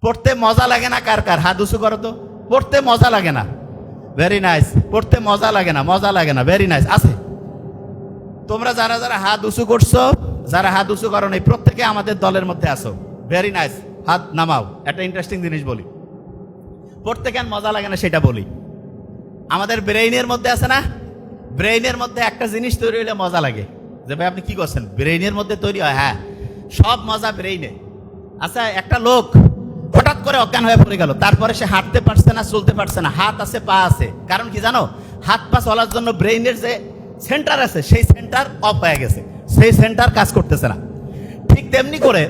পড়তে মজা লাগে না? কার কার হাত উঁচু করো তো। পড়তে মজা লাগে না? Very nice. পড়তে মজা লাগে না? মজা লাগে না, ভেরি নাইস। আছে তোমরা যারা যারা হাত উঁচু করছো, যারা হাত উঁচু করো নাই, প্রত্যেকে আমাদের দলের মধ্যে আসো। ভেরি নাইস, হাত নামাও। একটা ইন্টারেস্টিং জিনিস বলি, পড়তে কেন মজা লাগে না সেটা বলি। আমাদের ব্রেইনের মধ্যে আছে না, ব্রেইনের মধ্যে একটা জিনিস তৈরি হলে মজা লাগে। যে ভাই আপনি কি করছেন? ব্রেইনের মধ্যে তৈরি হয়। হ্যাঁ, সব মজা ব্রেইনে। আচ্ছা, একটা লোক হঠাৎ করে অজ্ঞান হয়ে পড়ে গেল, তারপরে সে হাঁটতে পারছে না, চলতে পারছে না, হাত আছে পা আছে। কারণ কি জানো? হাত পা চলার জন্য ব্রেইনের যে সেন্টার আছে সেই সেন্টার অফ হয়ে গেছে, সেই সেন্টার কাজ করতেছে না। ঠিক তেমনি করে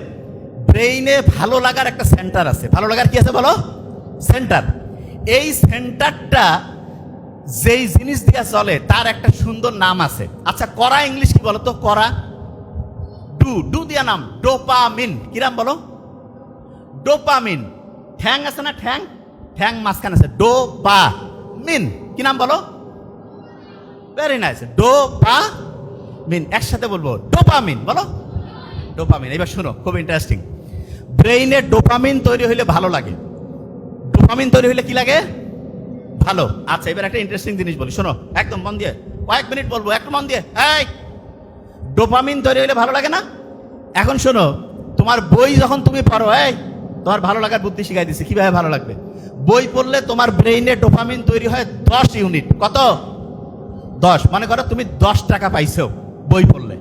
ব্রেইনে ভালো লাগার একটা সেন্টার আছে। ভালো লাগার কি আছে বলো? সেন্টার। এই সেন্টারটা যেই জিনিস দিয়ে চলে তার একটা সুন্দর নাম আছে। আচ্ছা, করা ইংলিশ কি বলো তো? করা, ডু, ডু দিয়া নাম ডোপামিন। কি নাম বলো? ডোপামিন। ঠ্যাং আছে না, ঠ্যাং, ঠ্যাং মাঝখানে আছে ডোপামিন। কি নাম বলো? Very nice, dopamine. একসাথে বলবো, ডোপামিন। বলো ডোপামিন। এবার শুনো, খুব ইন্টারেস্টিং। ব্রেইনে ডোপামিন তৈরি হইলে ভালো লাগে। ডোপামিন তৈরি হইলে কি লাগে? ভালো। আচ্ছা, এবার একটা ইন্টারেস্টিং জিনিস বলি, শোনো একদম মন দিয়ে। কয়েক মিনিট বলবো, একটু মন দিয়ে। এই, ডোপামিন তৈরি হইলে ভালো লাগে না? এখন শোনো, তোমার বই যখন তুমি পড়ো, এই তোমার ভালো লাগার বুদ্ধি শিখাই দিচ্ছি কিভাবে ভালো লাগবে। বই পড়লে তোমার ব্রেইনে ডোপামিন তৈরি হয় 10 ইউনিট। কত? 10। মনে করো তুমি 10 টাকা পাইছো বই পড়লে,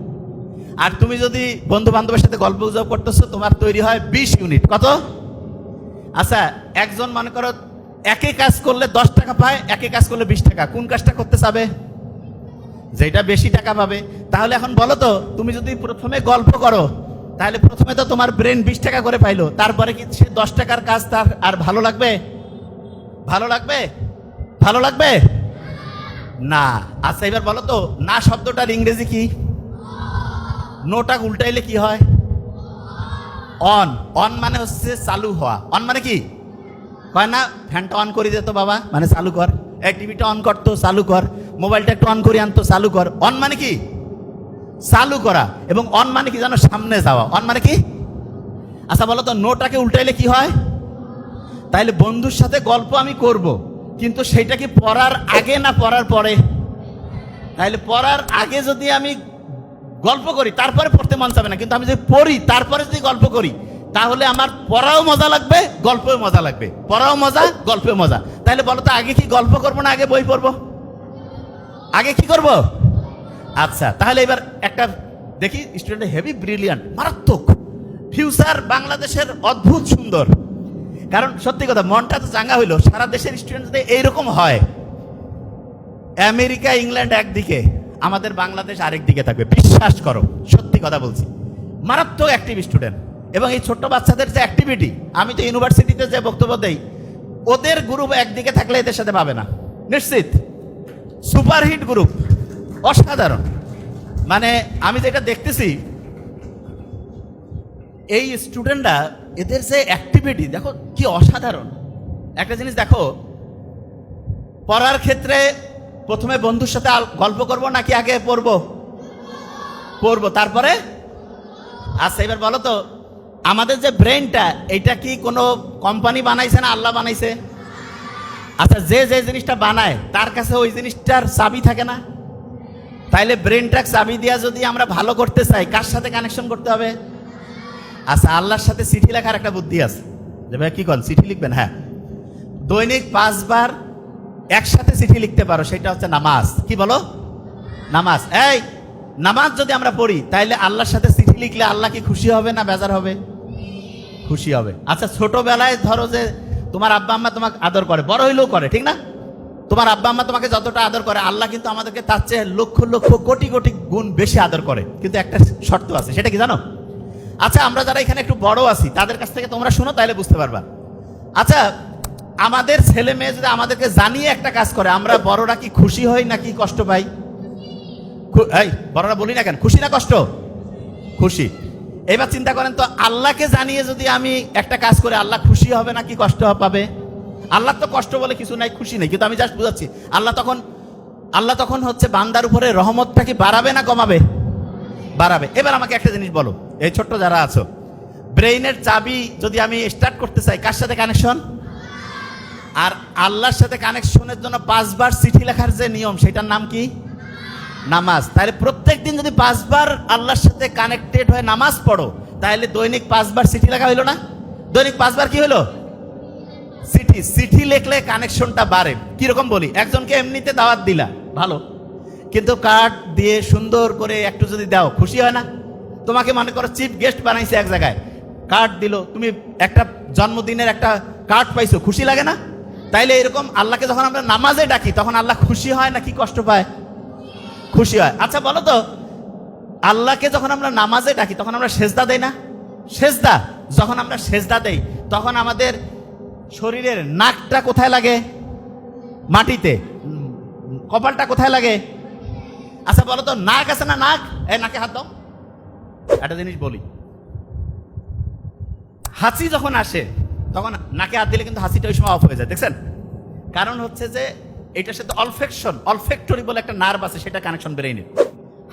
আর তুমি যদি বন্ধু বান্ধবের সাথে গল্প গুজব করতেছো, তোমার তৈরি হয় 20 ইউনিট। কত? আচ্ছা, একজন মনে করো একই কাজ করলে 10 টাকা পায়, একই কাজ করলে 20 টাকা। কোন কাজটা করতে চাবে? যেটা বেশি টাকা পাবে। তাহলে এখন বলো তো, তুমি যদি প্রথমে গল্প করো, তাহলে প্রথমে তো তোমার ব্রেন 20 টাকা করে পাইলো, তারপরে কি সে 10 টাকার কাজ তার আর ভালো লাগবে? ভালো লাগবে? ভালো লাগবে না। আচ্ছা, এবার বলো তো, না শব্দটার ইংরেজি কি? নোটা উল্টাইলে কি হয়? অন। অন মানে হচ্ছে চালু হওয়া। অন মানে কি? কয় না, ফ্যানটা অন করে দিত বাবা, মানে চালু কর। এই টিভিটা অন করতো, চালু কর। মোবাইলটা একটু অন করে আনতো, চালু কর। অন মানে কি? চালু করা। এবং অন মানে কি জানো? সামনে যাওয়া। অন মানে কি? আচ্ছা বলো তো, নোটাকে উল্টাইলে কি হয়? তাইলে বন্ধুর সাথে গল্প আমি করব, কিন্তু সেটা কি পড়ার আগে না পড়ার পরে? তাইলে পড়ার আগে যদি আমি গল্প করি, তারপরে পড়তে মন চাবে না। কিন্তু আমি যদি পড়ি তারপরে যদি গল্প করি, তাহলে আমার পড়াও মজা লাগবে, গল্পেও মজা লাগবে। পড়াও মজা, গল্পেও মজা। তাহলে বলো তো, আগে কি গল্প করবো না আগে বই পড়বো? আগে কি করব? আচ্ছা, তাহলে এবার একটা দেখি, স্টুডেন্ট হেভি ব্রিলিয়ান্ট, মারাত্মক ফিউচার বাংলাদেশের অদ্ভুত সুন্দর। কারণ সত্যি কথা, মনটা তো চাঙ্গা হইলো। সারা দেশের স্টুডেন্ট যদি এইরকম হয়, আমেরিকা ইংল্যান্ড একদিকে, আমাদের বাংলাদেশ আরেক দিকে থাকবে। বিশ্বাস করো, সত্যি কথা বলছি। মারাত্মক অ্যাক্টিভ স্টুডেন্ট। এবং এই ছোট্ট বাচ্চাদের যে অ্যাক্টিভিটি, আমি তো ইউনিভার্সিটিতে যে বক্তব্য দেই, ওদের গ্রুপ একদিকে থাকলে এদের সাথে পাবে না, নিশ্চিত। সুপারহিট গ্রুপ, অসাধারণ। মানে আমি যেটা দেখতেছি, এই স্টুডেন্টরা, এদের যে অ্যাক্টিভিটি দেখো কি অসাধারণ। একটা জিনিস দেখো, পড়ার ক্ষেত্রে প্রথমে বন্ধুর সাথে গল্প করব নাকি আগে পড়বো? পড়বো, তারপরে। আচ্ছা, এবার বলো তো, আমাদের যে ব্রেনটা, এটা কি কোনো কোম্পানি বানাইছে না আল্লাহ বানাইছে? আচ্ছা, যে যে জিনিসটা বানায় তার কাছে ওই জিনিসটার চাবি থাকে না? তাইলে ব্রেনটা চাবি দিয়া যদি আমরা ভালো করতে চাই, কার সাথে কানেকশন করতে হবে? আচ্ছা, আল্লাহর সাথে চিঠি লেখার একটা বুদ্ধি আছে। যে ভাই কি করেন, চিঠি লিখবেন? হ্যাঁ, দৈনিক 5 বার একসাথে চিঠি লিখতে পারো, সেটা হচ্ছে নামাজ। কি বলো? নামাজ। এই নামাজ যদি আমরা পড়ি, তাইলে আল্লাহর সাথে চিঠি লিখলে আল্লাহ কি খুশি হবে না বেজার হবে? খুশি হবে। আচ্ছা, ছোটবেলায় ধরো যে তোমার আব্বা আম্মা তোমাকে আদর করে, বড় হইলেও করে, ঠিক না? তোমার আব্বা আম্মা তোমাকে যতটা আদর করে, আল্লাহ কিন্তু আমাদেরকে তার চেয়ে লক্ষ লক্ষ কোটি কোটি গুণ বেশি আদর করে। কিন্তু একটা শর্ত আছে, সেটা কি জানো? আচ্ছা, আমরা যারা এখানে একটু বড় আছি, তাদের কাছ থেকে তোমরা শুনো, তাইলে বুঝতে পারবা। আচ্ছা, আমাদের ছেলে মেয়ে যদি আমাদেরকে জানিয়ে একটা কাজ করে, আমরা বড়রা কি খুশি হই নাকি কষ্ট পাই? এই বড়রা বলি না কেন, খুশি না কষ্ট? খুশি। এবার চিন্তা করেন তো, আল্লাহকে জানিয়ে যদি আমি একটা কাজ করে, আল্লাহ খুশি হবে নাকি কষ্ট পাবে? আল্লাহ তো কষ্ট বলে কিছু নাই, খুশি নেই। কিন্তু আমি জাস্ট বুঝাচ্ছি, আল্লাহ তখন হচ্ছে বান্দার উপরে রহমতটা কি বাড়াবে না কমাবে? বাড়াবে। এবার আমাকে একটা জিনিস বলো, এই ছোট্ট যারা আছো, ব্রেইনের চাবি যদি আমি স্টার্ট করতে চাই, কার সাথে কানেকশন? আর আল্লাহর সাথে কানেকশনের জন্য 5 বার চিঠি লেখার যে নিয়ম, সেটার নাম কি? নামাজ। তাহলে প্রত্যেকদিন যদি 5 বার আল্লাহর সাথে কানেক্টেড হয়ে নামাজ পড়ো, তাহলে দৈনিক 5 বার চিঠি লেখা হইলো না? দৈনিক 5 বার কি হলো? চিঠি। চিঠি লিখলে কানেকশনটা বাড়ে। কিরকম বলি, একজনকে এমনিতে দাওয়াত দিলা, ভালো, কিন্তু কার্ড দিয়ে সুন্দর করে একটু যদি দাও, খুশি হয় না? তোমাকে মনে করো চিফ গেস্ট বানাইছে এক জায়গায়, কার্ড দিল, তুমি একটা জন্মদিনের একটা কার্ড পাইছো, খুশি লাগে না? তাইলে এরকম আল্লাহকে যখন আমরা নামাজে ডাকি, তখন আল্লাহ খুশি হয় নাকি কষ্ট পায়? খুশি হয়। আচ্ছা বলো তো, আল্লাহকে যখন আমরা নামাজে ডাকি, তখন আমরা সেজদা দেই না? সেজদা, যখন আমরা সেজদা দেই, তখন আমাদের শরীরের নাকটা কোথায় লাগে? মাটিতে। কপালটা কোথায় লাগে? আচ্ছা বলো তো, নাক আছে না? নাক, এই নাকে হাত দাও। একটা জিনিস বলি, হাসি যখন আসে, তখন নাকে হাত দিলে কিন্তু হাসিটা ওই সময় অফ হয়ে যায়, দেখছেন? কারণ হচ্ছে যে এটার সাথে অলফেক্টরি বলে একটা নার্ভ আছে, সেটা কানেকশন ব্রেইনের।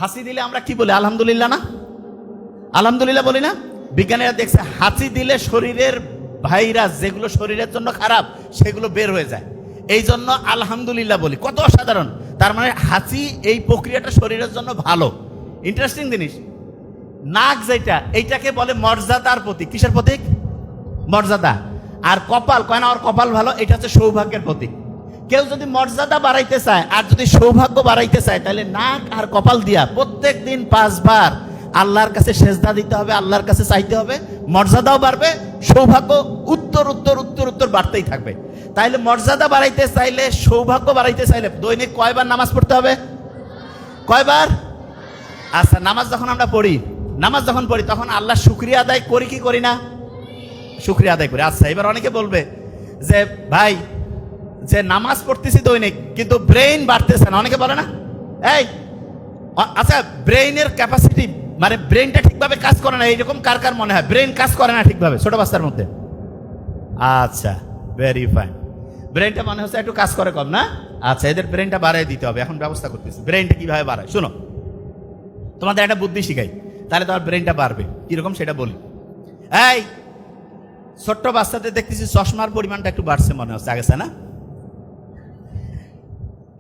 হাসি দিলে আমরা কি বলি? আলহামদুলিল্লাহ না? আলহামদুলিল্লাহ বলি না? বিজ্ঞানীরা দেখছে, হাসি দিলে শরীরের ভাইরাস যেগুলো শরীরের জন্য খারাপ, সেগুলো বের হয়ে যায়। এই জন্য আলহামদুলিল্লাহ বলি। কত অসাধারণ! তার মানে হাসি, এই প্রক্রিয়াটা শরীরের জন্য ভালো। ইন্টারেস্টিং জিনিস। নাক যেটা, এইটাকে বলে মর্যাদার প্রতীক। কিসের প্রতীক? মর্যাদা। আর কপাল, কয় না ওর কপাল ভালো, এটা হচ্ছে সৌভাগ্যের প্রতীক। কেউ যদি মর্যাদা বাড়াইতে চায় আর যদি সৌভাগ্য বাড়াইতে চায়, তাহলে নাক আর কপাল দিয়া প্রত্যেক দিন 5 বার আল্লাহর কাছে সেজদা দিতে হবে, আল্লাহর কাছে চাইতে হবে, মর্যাদাও বাড়বে, সৌভাগ্য উত্তর উত্তর উত্তর উত্তর বাড়তেই থাকবে। তাইলে মর্যাদা বাড়াইতে চাইলে, সৌভাগ্য বাড়াইতে চাইলে দৈনিক কয়বার নামাজ পড়তে হবে? কয়বার? আচ্ছা, নামাজ যখন আমরা পড়ি, নামাজ যখন পড়ি, তখন আল্লাহর শুকরিয়া আদায় করি কি করি না? শুকরিয়া আদায় করি। আচ্ছা, এবার অনেকে বলবে যে ভাই, যে নামাজ পড়তেছি দৈনিক, কিন্তু ব্রেইন বাড়তেছে না, অনেকে বলে না? এই আচ্ছা, ব্রেইনের ক্যাপাসিটি, মানে ব্রেইনটা ঠিকভাবে কাজ করে না, এইরকম কার কার মনে হয় ব্রেইন কাজ করে না ঠিকভাবে ছোট বাচ্চার মধ্যে? আচ্ছা, ভেরি ফাইন। ব্রেইনটা মনে হচ্ছে একটু কাজ করে কম না? আচ্ছা, এদের ব্রেইনটা বাড়াই দিতে হবে, এখন ব্যবস্থা করতেছি। ব্রেইনটা কিভাবে বাড়ায় শুনো, তোমাদের একটা বুদ্ধি শিখাই, তাহলে তোমার ব্রেইনটা বাড়বে। কিরকম সেটা বলি। এই ছোট্ট বাচ্চাদের দেখতেছি চশমার পরিমাণটা একটু বাড়ছে মনে হচ্ছে, আগেছে না?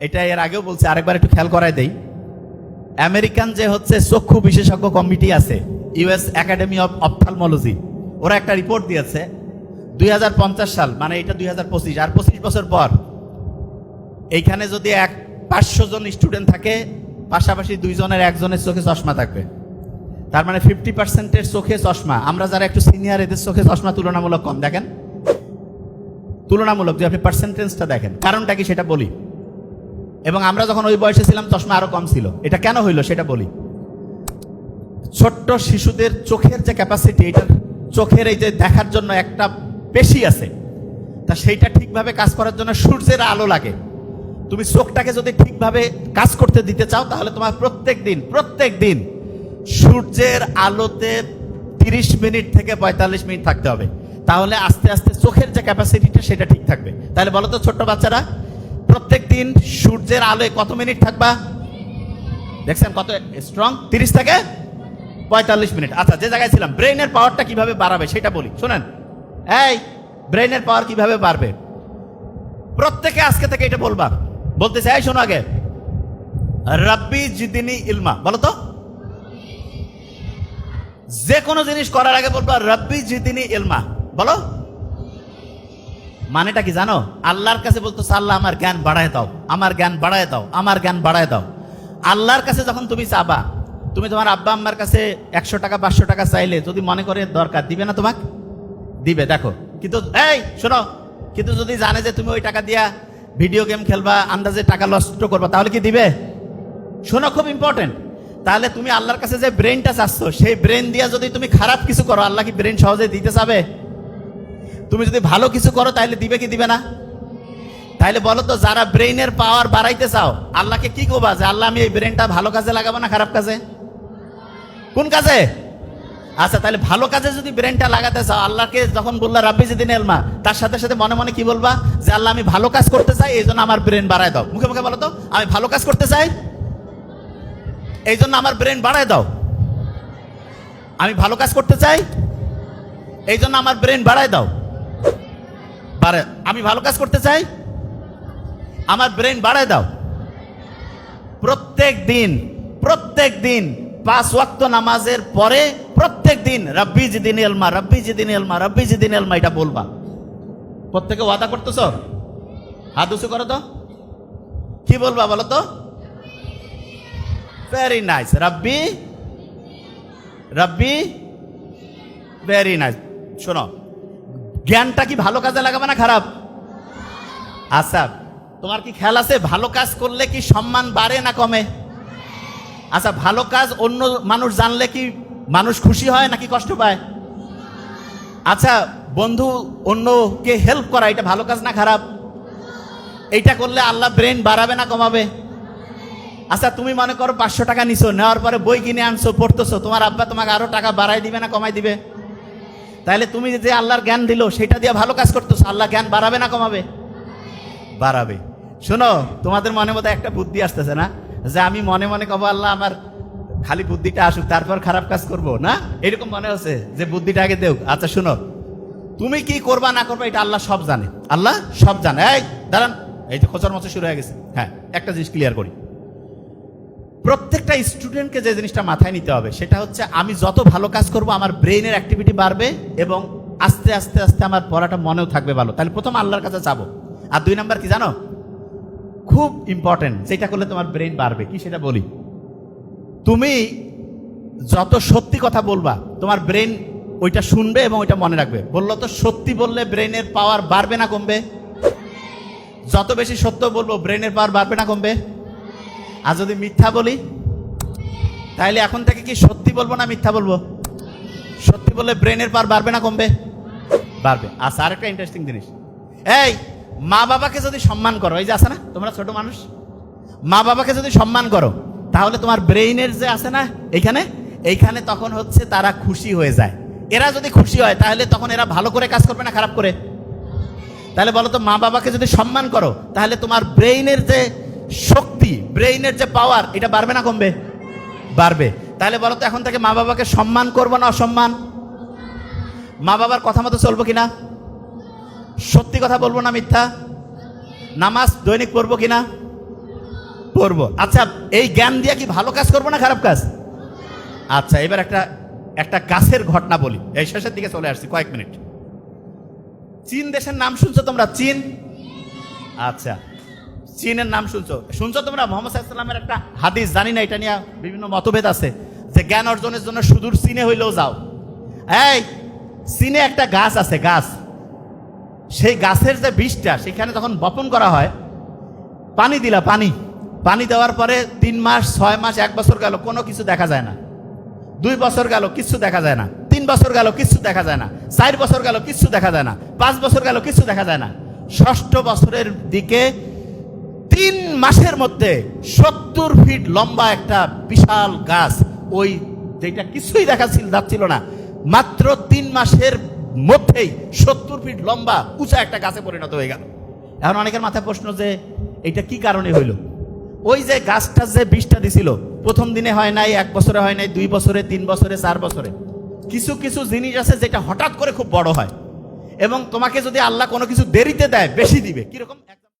এটা এর আগেও বলছে, আরেকবার একটু খেয়াল করাই দেই। আমেরিকান যে হচ্ছে চক্ষু বিশেষজ্ঞ কমিটি আছে, ইউএস একাডেমি অফ অপথ্যালমোলজি, ওরা একটা রিপোর্ট দিয়েছে 2050 সাল, মানে এটা 2025, আর 25 বছর পর এইখানে যদি 500 জন স্টুডেন্ট থাকে, পাশাপাশি 2 জনের 1 জনের চোখে চশমা থাকবে। তার মানে 50%-এর চোখে চশমা। আমরা যারা একটু সিনিয়র, এদের চোখে চশমা তুলনামূলক কম। দেখেন, তুলনামূলক, যে আপনি পার্সেন্টেজটা দেখেন, কারণটা কি সেটা বলি। এবং আমরা যখন ওই বয়সে ছিলাম, চশমা আরো কম ছিল। এটা কেন হইলো সেটা বলি। ছোট্ট শিশুদের চোখের যে ক্যাপাসিটি, এটার চোখের এই যে দেখার জন্য একটা পেশি আছে, তা সেইটা ঠিকভাবে কাজ করার জন্য সূর্যের আলো লাগে। তুমি চোখটাকে যদি ঠিকভাবে কাজ করতে দিতে চাও, তাহলে তোমার প্রত্যেক দিন সূর্যের আলোতে 30 মিনিট থেকে 45 মিনিট থাকতে হবে। তাহলে আস্তে আস্তে চোখের যে ক্যাপাসিটিটা, সেটা ঠিক থাকবে। তাহলে বলো তো ছোট্ট বাচ্চারা, প্রত্যেক দিন সূর্যের আলোয় কত মিনিট থাকবা? দেখছেন কত স্ট্রং? 30 থেকে 45 মিনিট। আচ্ছা, যে জায়গায় ছিলাম, ব্রেইনের পাওয়ারটা কিভাবে বাড়াবে সেটা বলি, শোনেন। এই ব্রেইনের পাওয়ার কিভাবে বাড়বে, প্রত্যেকে আজকে থেকে এটা বলবা। বলতে চাই, শোনো আগে, রাব্বি জিদিনি ইলমা। বলো তো, যে কোনো জিনিস করার আগে বলবা রাব্বি জিদিনি ইলমা। বলো, মানেটা কি জানো? আল্লাহর কাছে বলতো, আল্লাহ আমার জ্ঞান বাড়ায় দাও, আমার জ্ঞান বাড়ায় দাও, আমার জ্ঞান বাড়ায় দাও। আল্লাহর কাছে যখন তুমি চাবা, তুমি তোমার আব্বা আম্মার কাছে 100 টাকা 500 টাকা চাইলে, যদি মনে করে দরকার, দিবে না? তোমাকে দিবে, দেখো। কিন্তু এই শোনো, কিন্তু যদি জানে যে তুমি ওই টাকা দিয়া ভিডিও গেম খেলবা, আন্দাজে টাকা নষ্ট করবা, তাহলে কি দিবে? শোনো, খুব ইম্পর্টেন্ট। তাহলে তুমি আল্লাহর কাছে যে ব্রেনটা চাচ্ছ, সেই ব্রেন দিয়া যদি তুমি খারাপ কিছু করো, আল্লাহ কি ব্রেন সহজে দিতে চাবে? তুমি যদি ভালো কিছু করো, তাহলে দিবে কি দিবে না? তাহলে বলো তো, যারা ব্রেইনের পাওয়ার বাড়াইতে চাও, আল্লাহকে কি করবা? যে আল্লাহ, আমি এই ব্রেনটা ভালো কাজে লাগাবো না খারাপ কাজে? কোন কাজে? আচ্ছা, তাহলে ভালো কাজে যদি ব্রেনটা লাগাতে চাও, আল্লাহকে যখন বললা রাব্বি জিদিনি ইলমা, তার সাথে সাথে মনে মনে কি বলবা? যে আল্লাহ, আমি ভালো কাজ করতে চাই, এই জন্য আমার ব্রেন বাড়ায় দাও। মুখে মুখে বলো তো, আমি ভালো কাজ করতে চাই, এই জন্য আমার ব্রেন বাড়ায় দাও। আমি ভালো কাজ করতে চাই, এই জন্য আমার ব্রেন বাড়ায় দাও। আমি ভালো কাজ করতে চাই, আমার ব্রেন বাড়ায় দাও। প্রত্যেক দিন 5 ওয়াক্ত নামাজের পরে প্রত্যেক দিন রব্বি জিদিনি ইলমা, রব্বি জিদিনি ইলমা, রব্বি জিদিনি ইলমা এটা বলবা। প্রত্যেকে ওয়াদা করতেছো? হাত উঁচু করো তো, কি বলবা বলো তো? ভেরি নাইস, রব্বি রব্বি, ভেরি নাইস। শোনো, জ্ঞানটা কি ভালো কাজে লাগাবে না খারাপ? আচ্ছা, তোমার কি খেয়াল আছে ভালো কাজ করলে কি সম্মান বাড়ে না কমে? আচ্ছা, ভালো কাজ অন্য মানুষ জানলে কি মানুষ খুশি হয় নাকি কষ্ট পায়? আচ্ছা, বন্ধু অন্যকে হেল্প করা এটা ভালো কাজ না খারাপ? এইটা করলে আল্লাহ ব্রেন বাড়াবে না কমাবে? আচ্ছা, তুমি মনে করো 500 টাকা নিছো, নেওয়ার পরে বই কিনে আনছো, পড়তেছো, তোমার আব্বা তোমাকে আরো টাকা বাড়াই দিবে না কমাই দিবে? তাহলে তুমি যে আল্লাহর জ্ঞান দিল সেটা দিয়ে ভালো কাজ করতেছো, আল্লাহ জ্ঞান বাড়াবে না কমাবে? বাড়াবে। শোনো, তোমাদের মনে মধ্যে একটা বুদ্ধি আসতেছে না যে আমি মনে মনে কব আল্লাহ আমার খালি বুদ্ধিটা আসুক তারপর খারাপ কাজ করব না, এরকম মনে হচ্ছে যে বুদ্ধিটা আগে দেও। আচ্ছা শোনো, তুমি কি করবা না করবা এটা আল্লাহ সব জানে, আল্লাহ সব জানে। এই দাঁড়ান, এই যে খোঁচার মতো শুরু হয়ে গেছে। হ্যাঁ, একটা জিনিস ক্লিয়ার করি, প্রত্যেকটা স্টুডেন্টকে যে জিনিসটা মাথায় নিতে হবে সেটা হচ্ছে আমি যত ভালো কাজ করব আমার ব্রেইনের অ্যাক্টিভিটি বাড়বে এবং আস্তে আস্তে আস্তে আমার পড়াটা মনেও থাকবে ভালো। তাহলে প্রথম আল্লাহর কাছে যাবো। আর 2 নাম্বার কি জানো, খুব ইম্পর্টেন্ট, যেটা করলে তোমার ব্রেইন বাড়বে, কি সেটা বলি। তুমি যত সত্যি কথা বলবা তোমার ব্রেইন ওইটা শুনবে এবং ওইটা মনে রাখবে। বললো তো সত্যি বললে ব্রেইনের পাওয়ার বাড়বে না কমবে? যত বেশি সত্য বলবো ব্রেইনের পাওয়ার বাড়বে না কমবে? আর যদি মিথ্যা বলি, তাহলে এখন থেকে কি সত্যি বলবো না মিথ্যা বলবো? সত্যি বললে ব্রেনের পাওয়ার বাড়বে না কমবে? বাড়বে। আচ্ছা, আরেকটা ইন্টারেস্টিং জিনিস, এই মা বাবাকে যদি সম্মান করো, এই যে আছে না তোমরা ছোট মানুষ, মা বাবাকে যদি সম্মান করো তাহলে তোমার ব্রেইনের যে আছে না এইখানে তখন হচ্ছে তারা খুশি হয়ে যায়। এরা যদি খুশি হয় তাহলে তখন এরা ভালো করে কাজ করবে না খারাপ করে? তাহলে বলো তো, মা বাবাকে যদি সম্মান করো তাহলে তোমার ব্রেইনের যে শক্তি, ব্রেইনের যে পাওয়ার, এটা বাড়বে না কমবে? বাড়বে। তাহলে বলো তো এখন থেকে মা বাবাকে সম্মান করবো না অসম্মান? মা বাবার কথা মতো চলবো কিনা? সত্যি কথা বলবো না মিথ্যা? নামাজ দৈনিক পড়বো কিনা? পড়বো। আচ্ছা, এই জ্ঞান দিয়ে কি ভালো কাজ করবো না খারাপ কাজ? আচ্ছা, এবার একটা গাছের ঘটনা বলি, এই শেষের দিকে চলে আসছি, কয়েক মিনিট। চীন দেশের নাম শুনছো তোমরা? চীন, আচ্ছা চীনের নাম শুনছো তোমরা? মুহাম্মদ সাল্লাল্লাহু আলাইহি ওয়াসাল্লামের একটা হাদিস, জানি না এটা নিয়ে বিভিন্ন মতভেদ আছে, যে জ্ঞান অর্জনের জন্য সুদূর চীনে হইলেও যাও। এই চীনে একটা গাছ আছে, গাছ, সেই গাছের যে বীজটা সেখানে যখন বপন করা হয়, পানি দিলা, পানি দেওয়ার পরে 3 মাস 6 মাস 1 বছর গেল, কোনো কিছু দেখা যায় না। 2 বছর গেল, কিছু দেখা যায় না। 3 বছর গেল, কিছু দেখা যায় না। 4 বছর গেল, কিছু দেখা যায় না। 5 বছর গেল, কিছু দেখা যায় না। 6ষ্ঠ বছরের দিকে 3 মাসের মধ্যে 70 ফিট লম্বা একটা বিশাল গাছ, ওই যেটা কিছুই দেখা যাচ্ছিল না, মাত্র 3 মাসের মধ্যেই 70 ফিট লম্বা উঁচা একটা গাছে পরিণত হয়ে গেল। এখন অনেকের মাথায় প্রশ্ন যে এটা কি কারণে হইল? ওই যে গাছটা যে বীজটা দিছিল, প্রথম দিনে হয় নাই, 1 বছরে হয় নাই, 2 বছরে, 3 বছরে, 4 বছরে। কিছু কিছু জিনিস আছে যেটা হঠাৎ করে খুব বড় হয়, এবং তোমাকে যদি আল্লাহ কোনো কিছু দেরিতে দেয় বেশি দিবে। কিরকম?